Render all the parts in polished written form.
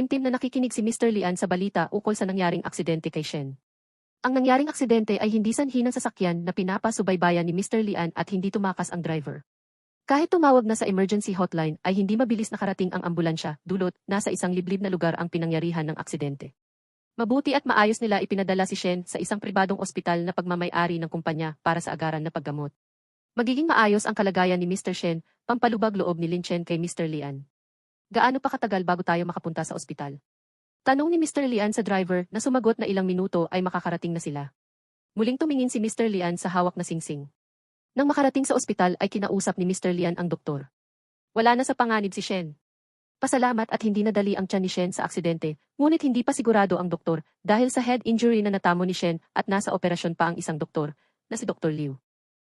Taimtim na nakikinig si Mr. Lian sa balita ukol sa nangyaring aksidente kay Shen. Ang nangyaring aksidente ay hindi sanhi ng sasakyan na pinapasubaybayan ni Mr. Lian at hindi tumakas ang driver. Kahit tumawag na sa emergency hotline ay hindi mabilis nakarating ang ambulansya, dulot nasa isang liblib na lugar ang pinangyarihan ng aksidente. Mabuti at maayos nila ipinadala si Shen sa isang pribadong ospital na pagmamay-ari ng kumpanya para sa agaran na paggamot. Magiging maayos ang kalagayan ni Mr. Shen, pampalubag loob ni Lin Chen kay Mr. Lian. Gaano pa katagal bago tayo makapunta sa ospital? Tanong ni Mr. Lian sa driver na sumagot na ilang minuto ay makakarating na sila. Muling tumingin si Mr. Lian sa hawak na singsing. Nang makarating sa ospital ay kinausap ni Mr. Lian ang doktor. Wala na sa panganib si Shen. Pasalamat at hindi nadali ang tiyan ni Shen sa aksidente, ngunit hindi pa sigurado ang doktor dahil sa head injury na natamo ni Shen at nasa operasyon pa ang isang doktor, na si Dr. Liu.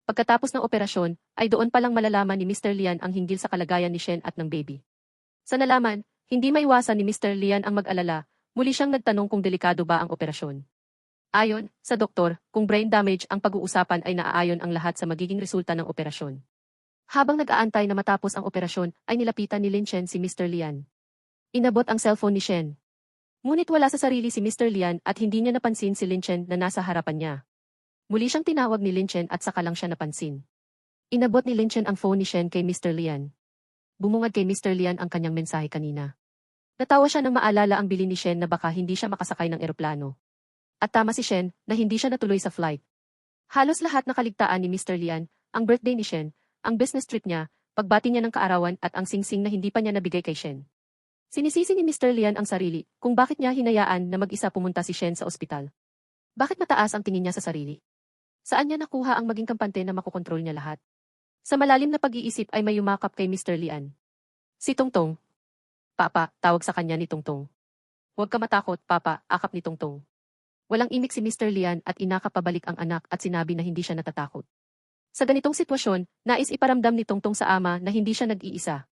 Pagkatapos ng operasyon, ay doon palang malalaman ni Mr. Lian ang hinggil sa kalagayan ni Shen at ng baby. Sa nalaman, hindi maiwasan ni Mr. Lian ang mag-alala, muli siyang nagtanong kung delikado ba ang operasyon. Ayon sa doktor, kung brain damage ang pag-uusapan ay naaayon ang lahat sa magiging resulta ng operasyon. Habang nag-aantay na matapos ang operasyon, ay nilapitan ni Lin Chen si Mr. Lian. Inabot ang cellphone ni Shen. Ngunit wala sa sarili si Mr. Lian at hindi niya napansin si Lin Chen na nasa harapan niya. Muli siyang tinawag ni Lin Chen at saka lang siya napansin. Inabot ni Lin Chen ang phone ni Shen kay Mr. Lian. Bumungad kay Mr. Lian ang kanyang mensahe kanina. Natawa siya nang maalala ang bilin ni Shen na baka hindi siya makasakay ng eroplano. At tama si Shen na hindi siya natuloy sa flight. Halos lahat nakaligtaan ni Mr. Lian, ang birthday ni Shen, ang business trip niya, pagbati niya ng kaarawan at ang singsing na hindi pa niya nabigay kay Shen. Sinisisi ni Mr. Lian ang sarili kung bakit niya hinayaan na mag-isa pumunta si Shen sa ospital. Bakit mataas ang tingin niya sa sarili? Saan niya nakuha ang maging kampante na makokontrol niya lahat? Sa malalim na pag-iisip ay may yumakap kay Mr. Lian. Si Tongtong. Papa, tawag sa kanya ni Tongtong. Huwag ka matakot, Papa, akap ni Tongtong. Walang imik si Mr. Lian at inakap pabalik ang anak at sinabi na hindi siya natatakot. Sa ganitong sitwasyon, nais iparamdam ni Tongtong sa ama na hindi siya nag-iisa.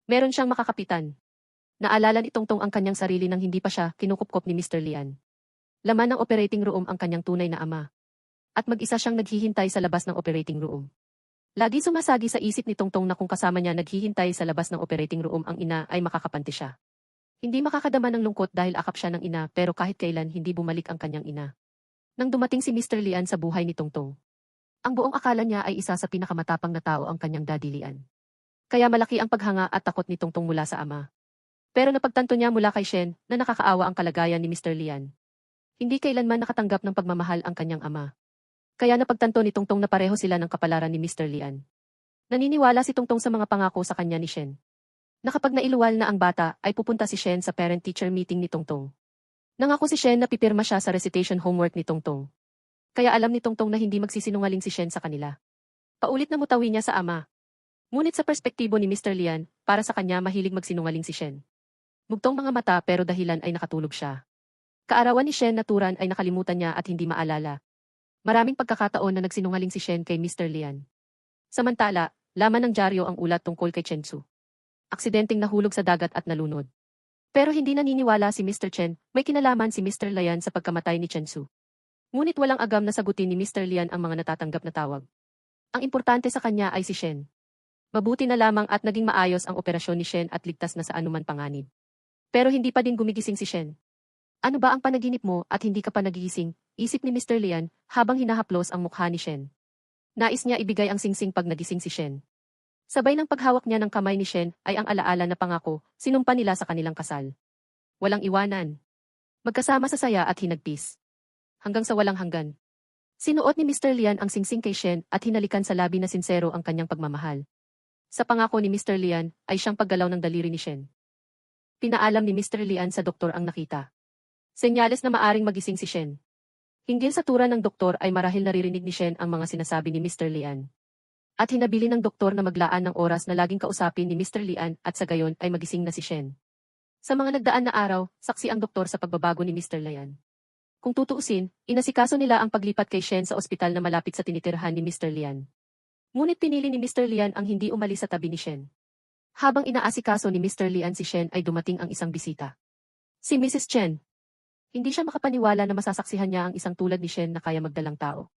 Meron siyang makakapitan. Naalala ni Tongtong ang kanyang sarili nang hindi pa siya kinukupkop ni Mr. Lian. Laman ng operating room ang kanyang tunay na ama. At mag-isa siyang naghihintay sa labas ng operating room. Lagi sumasagi sa isip ni Tongtong na kung kasama niya naghihintay sa labas ng operating room ang ina ay makakapanti siya. Hindi makakadama ng lungkot dahil akap siya ng ina pero kahit kailan hindi bumalik ang kanyang ina. Nang dumating si Mr. Lian sa buhay ni Tongtong, ang buong akala niya ay isa sa pinakamatapang na tao ang kanyang Daddy Lian. Kaya malaki ang paghanga at takot ni Tongtong mula sa ama. Pero napagtanto niya mula kay Shen na nakakaawa ang kalagayan ni Mr. Lian. Hindi kailanman nakatanggap ng pagmamahal ang kanyang ama. Kaya napagtanto ni Tongtong na pareho sila ng kapalaran ni Mr. Lian. Naniniwala si Tongtong sa mga pangako sa kanya ni Shen. Na kapag nailuwal na ang bata ay pupunta si Shen sa parent-teacher meeting ni Tongtong. Nangako si Shen na pipirma siya sa recitation homework ni Tongtong. Kaya alam ni Tongtong na hindi magsisinungaling si Shen sa kanila. Paulit na mutawi niya sa ama. Ngunit sa perspektibo ni Mr. Lian, para sa kanya mahilig magsinungaling si Shen. Mugtong mga mata pero dahilan ay nakatulog siya. Kaarawan ni Shen naturan ay nakalimutan niya at hindi maalala. Maraming pagkakataon na nagsinungaling si Shen kay Mr. Lian. Samantala, laman ng dyaryo ang ulat tungkol kay Chen Su. Aksidenteng nahulog sa dagat at nalunod. Pero hindi naniniwala si Mr. Chen, may kinalaman si Mr. Lian sa pagkamatay ni Chen Su. Ngunit walang agam na sagutin ni Mr. Lian ang mga natatanggap na tawag. Ang importante sa kanya ay si Shen. Mabuti na lamang at naging maayos ang operasyon ni Shen at ligtas na sa anuman panganib. Pero hindi pa din gumigising si Shen. Ano ba ang panaginip mo at hindi ka pa nagigising? Isip ni Mr. Lian habang hinahaplos ang mukha ni Shen. Nais niya ibigay ang singsing pag nagising si Shen. Sabay ng paghawak niya ng kamay ni Shen ay ang alaala na pangako, sinumpa nila sa kanilang kasal. Walang iwanan. Magkasama sa saya at hinagpis. Hanggang sa walang hanggan. Sinuot ni Mr. Lian ang singsing kay Shen at hinalikan sa labi na sinsero ang kanyang pagmamahal. Sa pangako ni Mr. Lian ay siyang paggalaw ng daliri ni Shen. Pinaalam ni Mr. Lian sa doktor ang nakita. Senyales na maaring magising si Shen. Hinggil sa tura ng doktor ay marahil naririnig ni Shen ang mga sinasabi ni Mr. Lian. At hinabili ng doktor na maglaan ng oras na laging kausapin ni Mr. Lian at sa gayon ay magising na si Shen. Sa mga nagdaan na araw, saksi ang doktor sa pagbabago ni Mr. Lian. Kung tutuusin, inasikaso nila ang paglipat kay Shen sa ospital na malapit sa tinitirhan ni Mr. Lian. Ngunit pinili ni Mr. Lian ang hindi umalis sa tabi ni Shen. Habang inaasikaso ni Mr. Lian si Shen ay dumating ang isang bisita. Si Mrs. Chen. Hindi siya makapaniwala na masasaksihan niya ang isang tulad ni Shen na kaya magdalang tao.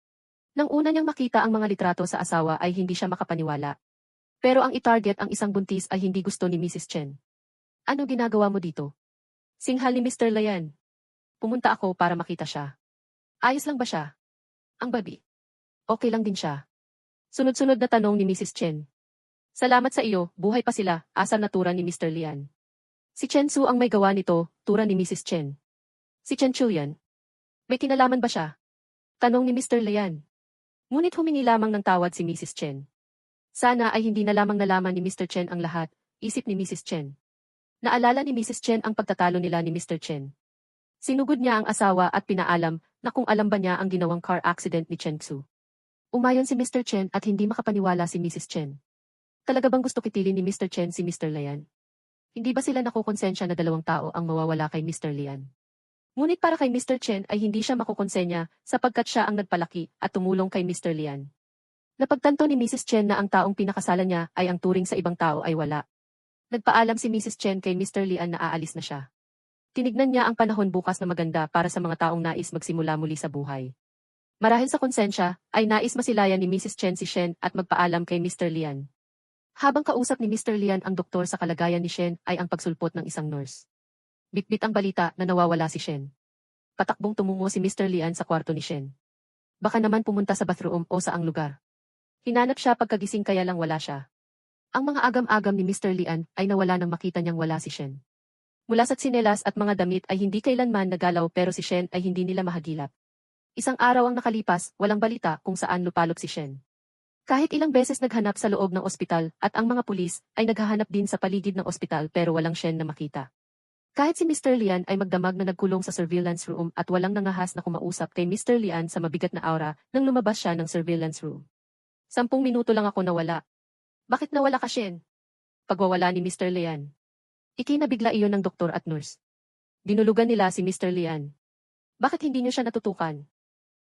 Nang una niyang makita ang mga litrato sa asawa ay hindi siya makapaniwala. Pero ang itarget ang isang buntis ay hindi gusto ni Mrs. Chen. Ano ginagawa mo dito? Singhal ni Mr. Lian. Pumunta ako para makita siya. Ayos lang ba siya? Ang babi. Okay lang din siya. Sunod-sunod na tanong ni Mrs. Chen. Salamat sa iyo, buhay pa sila, asar na tura ni Mr. Lian. Si Chen Su ang may gawa nito, tura ni Mrs. Chen. Si Chen Chu yan. May kinalaman ba siya? Tanong ni Mr. Lian. Ngunit humingi lamang ng tawad si Mrs. Chen. Sana ay hindi na lamang nalaman ni Mr. Chen ang lahat, isip ni Mrs. Chen. Naalala ni Mrs. Chen ang pagtatalo nila ni Mr. Chen. Sinugod niya ang asawa at pinaalam na kung alam ba niya ang ginawang car accident ni Chen Su. Umayon si Mr. Chen at hindi makapaniwala si Mrs. Chen. Talaga bang gusto kitilin ni Mr. Chen si Mr. Lian? Hindi ba sila nakukonsensya na dalawang tao ang mawawala kay Mr. Lian? Ngunit para kay Mr. Chen ay hindi siya makukonsenya sapagkat siya ang nagpalaki at tumulong kay Mr. Lian. Napagtanto ni Mrs. Chen na ang taong pinakasalan niya ay ang turing sa ibang tao ay wala. Nagpaalam si Mrs. Chen kay Mr. Lian na aalis na siya. Tinignan niya ang panahon bukas na maganda para sa mga taong nais magsimula muli sa buhay. Marahil sa konsensya, ay nais masilayan ni Mrs. Chen si Shen at magpaalam kay Mr. Lian. Habang kausap ni Mr. Lian ang doktor sa kalagayan ni Shen ay ang pagsulpot ng isang nurse. Bitbit ang balita na nawawala si Shen. Patakbong tumungo si Mr. Lian sa kwarto ni Shen. Baka naman pumunta sa bathroom o saang lugar. Hinanap siya pagkagising kaya lang wala siya. Ang mga agam-agam ni Mr. Lian ay nawala nang makita niyang wala si Shen. Mula sa tsinelas at mga damit ay hindi kailanman nagalaw pero si Shen ay hindi nila mahagilap. Isang araw ang nakalipas, walang balita kung saan lupalop si Shen. Kahit ilang beses naghanap sa loob ng ospital at ang mga pulis ay naghahanap din sa paligid ng ospital pero walang Shen na makita. Kahit si Mr. Lian ay magdamag na nagkulong sa surveillance room at walang nangahas na kumausap kay Mr. Lian sa mabigat na aura nang lumabas siya ng surveillance room. 10 minuto lang ako nawala. Bakit nawala ka, Shen? Pagwawala ni Mr. Lian. Ikinabigla iyon ng doktor at nurse. Dinulugan nila si Mr. Lian. Bakit hindi niyo siya natutukan?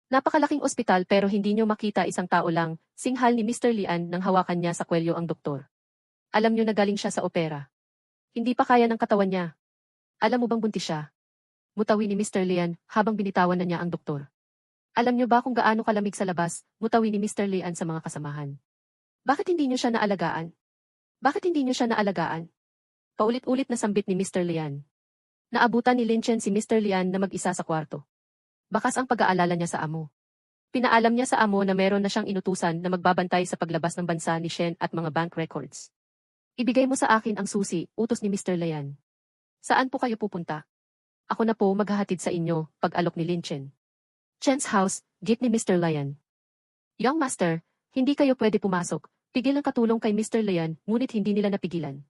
Napakalaking ospital pero hindi niyo makita isang tao lang, singhal ni Mr. Lian nang hawakan niya sa kwelyo ang doktor. Alam niyo na galing siya sa opera. Hindi pa kaya ng katawan niya. Alam mo bang buntis siya? Mutawi ni Mr. Lian habang binitawan na niya ang doktor. Alam niyo ba kung gaano kalamig sa labas? Mutawi ni Mr. Lian sa mga kasamahan. Bakit hindi niyo siya naalagaan? Bakit hindi niyo siya naalagaan? Paulit-ulit na sambit ni Mr. Lian. Naabutan ni Lin Chen si Mr. Lian na mag-isa sa kwarto. Bakas ang pag-aalala niya sa amo. Pinaalam niya sa amo na meron na siyang inutusan na magbabantay sa paglabas ng bansa ni Shen at mga bank records. Ibigay mo sa akin ang susi, utos ni Mr. Lian. Saan po kayo pupunta? Ako na po maghahatid sa inyo, pag-alok ni Lin Chen. Chen's house, gate ni Mr. Lian. Young master, hindi kayo pwede pumasok. Pigil ang katulong kay Mr. Lian, ngunit hindi nila napigilan.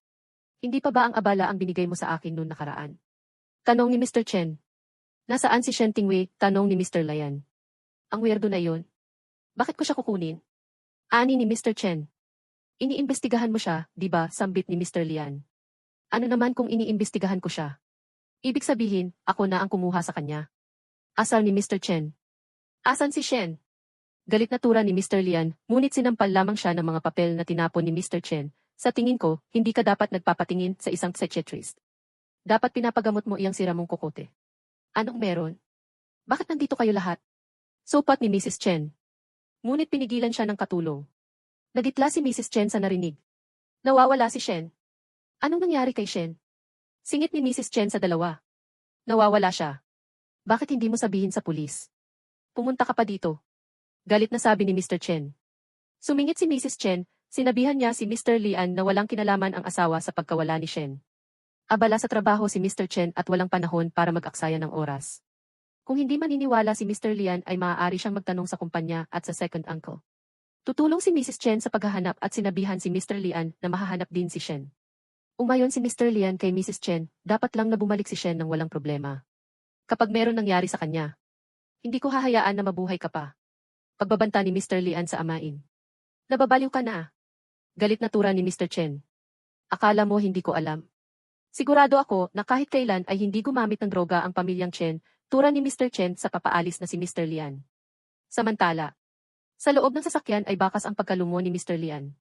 Hindi pa ba ang abala ang binigay mo sa akin noon nakaraan? Tanong ni Mr. Chen. Nasaan si Shen Tingwei? Tanong ni Mr. Lian. Ang weirdo na iyon. Bakit ko siya kukunin? Ani ni Mr. Chen. Iniimbestigahan mo siya, di ba? Sambit ni Mr. Lian. Ano naman kung iniimbestigahan ko siya? Ibig sabihin, ako na ang kumuha sa kanya. Asar ni Mr. Chen. Asan si Shen? Galit na tura ni Mr. Lian, ngunit sinampal lamang siya ng mga papel na tinapon ni Mr. Chen. Sa tingin ko, hindi ka dapat nagpapatingin sa isang psychiatrist. Dapat pinapagamot mo iyang sira mong kokote. Anong meron? Bakit nandito kayo lahat? Sopat ni Mrs. Chen. Ngunit pinigilan siya ng katulong. Nagitla si Mrs. Chen sa narinig. Nawawala si Shen. Anong nangyari kay Shen? Singit ni Mrs. Chen sa dalawa. Nawawala siya. Bakit hindi mo sabihin sa pulis? Pumunta ka pa dito. Galit na sabi ni Mr. Chen. Sumingit si Mrs. Chen, sinabihan niya si Mr. Lian na walang kinalaman ang asawa sa pagkawala ni Shen. Abala sa trabaho si Mr. Chen at walang panahon para mag-aksaya ng oras. Kung hindi maniniwala si Mr. Lian ay maaari siyang magtanong sa kumpanya at sa second uncle. Tutulong si Mrs. Chen sa paghahanap at sinabihan si Mr. Lian na mahahanap din si Shen. Umayon si Mr. Lian kay Mrs. Chen, dapat lang na bumalik si Shen ng walang problema. Kapag meron nangyari sa kanya, hindi ko hahayaan na mabuhay ka pa. Pagbabanta ni Mr. Lian sa amain. Nababaliw ka na. Galit na tura ni Mr. Chen. Akala mo hindi ko alam. Sigurado ako na kahit kailan ay hindi gumamit ng droga ang pamilyang Chen, tura ni Mr. Chen sa papaalis na si Mr. Lian. Samantala, sa loob ng sasakyan ay bakas ang pagkalungo ni Mr. Lian.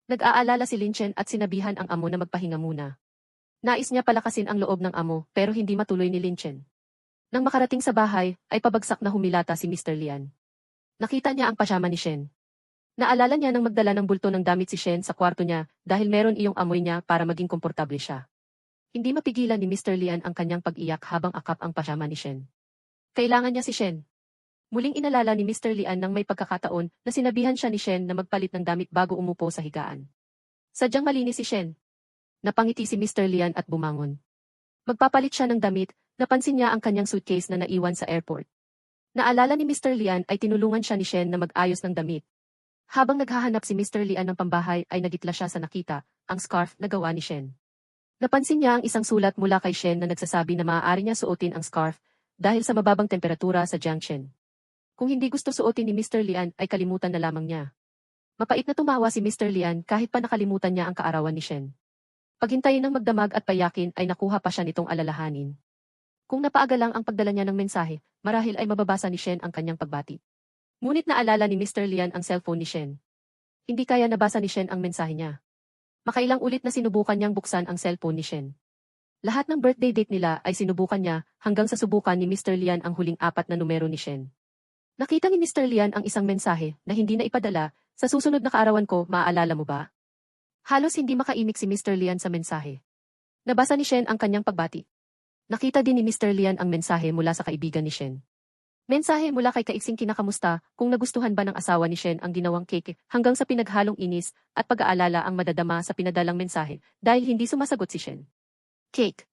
Nag-aalala si Lin Chen at sinabihan ang amo na magpahinga muna. Nais niya palakasin ang loob ng amo pero hindi matuloy ni Lin Chen. Nang makarating sa bahay, ay pabagsak na humilata si Mr. Lian. Nakita niya ang pasyama ni Shen. Naalala niya nang magdala ng bulto ng damit si Shen sa kwarto niya dahil meron iyong amoy niya para maging komportable siya. Hindi mapigilan ni Mr. Lian ang kanyang pag-iyak habang akap ang pajama ni Shen. Kailangan niya si Shen. Muling inalala ni Mr. Lian nang may pagkakataon na sinabihan siya ni Shen na magpalit ng damit bago umupo sa higaan. Sadyang malinis si Shen. Napangiti si Mr. Lian at bumangon. Magpapalit siya ng damit, napansin niya ang kanyang suitcase na naiwan sa airport. Naalala ni Mr. Lian ay tinulungan siya ni Shen na mag-ayos ng damit. Habang naghahanap si Mr. Lian ng pambahay ay nagitla siya sa nakita, ang scarf na gawa ni Shen. Napansin niya ang isang sulat mula kay Shen na nagsasabi na maaari niya suotin ang scarf dahil sa mababang temperatura sa Jiangchen. Kung hindi gusto suotin ni Mr. Lian ay kalimutan na lamang niya. Mapait na tumawa si Mr. Lian kahit pa nakalimutan niya ang kaarawan ni Shen. Paghintayin ng magdamag at payakin ay nakuha pa siya nitong alalahanin. Kung napaagalang ang pagdala niya ng mensahe, marahil ay mababasa ni Shen ang kanyang pagbati. Ngunit naalala ni Mr. Lian ang cellphone ni Shen. Hindi kaya nabasa ni Shen ang mensahe niya. Makailang ulit na sinubukan niyang buksan ang cellphone ni Shen. Lahat ng birthday date nila ay sinubukan niya hanggang sa subukan ni Mr. Lian ang huling 4 na numero ni Shen. Nakita ni Mr. Lian ang isang mensahe na hindi na ipadala, sa susunod na kaarawan ko, maaalala mo ba? Halos hindi makaimik si Mr. Lian sa mensahe. Nabasa ni Shen ang kanyang pagbati. Nakita din ni Mr. Lian ang mensahe mula sa kaibigan ni Shen. Mensahe mula kay Kaiksing kinakamusta kung nagustuhan ba ng asawa ni Shen ang ginawang cake hanggang sa pinaghalong inis at pag-aalala ang madadama sa pinadalang mensahe dahil hindi sumasagot si Shen. Cake.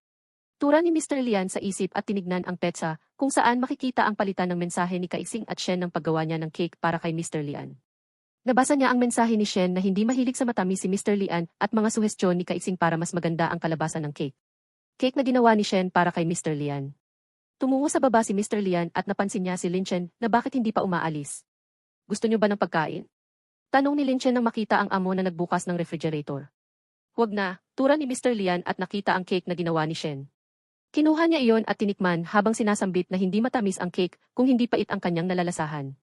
Tura ni Mr. Lian sa isip at tinignan ang petsa kung saan makikita ang palitan ng mensahe ni Kaiksing at Shen ng paggawa niya ng cake para kay Mr. Lian. Nabasa niya ang mensahe ni Shen na hindi mahilig sa matamis si Mr. Lian at mga suhestyon ni Kaiksing para mas maganda ang kalabasan ng cake. Cake na ginawa ni Shen para kay Mr. Lian. Tumungo sa baba si Mr. Lian at napansin niya si Lin Chen na bakit hindi pa umaalis. Gusto niyo ba ng pagkain? Tanong ni Lin Chen nang makita ang amo na nagbukas ng refrigerator. Huwag na, tura ni Mr. Lian at nakita ang cake na ginawa ni Shen. Kinuha niya iyon at tinikman habang sinasambit na hindi matamis ang cake kung hindi pait ang kanyang nalalasahan.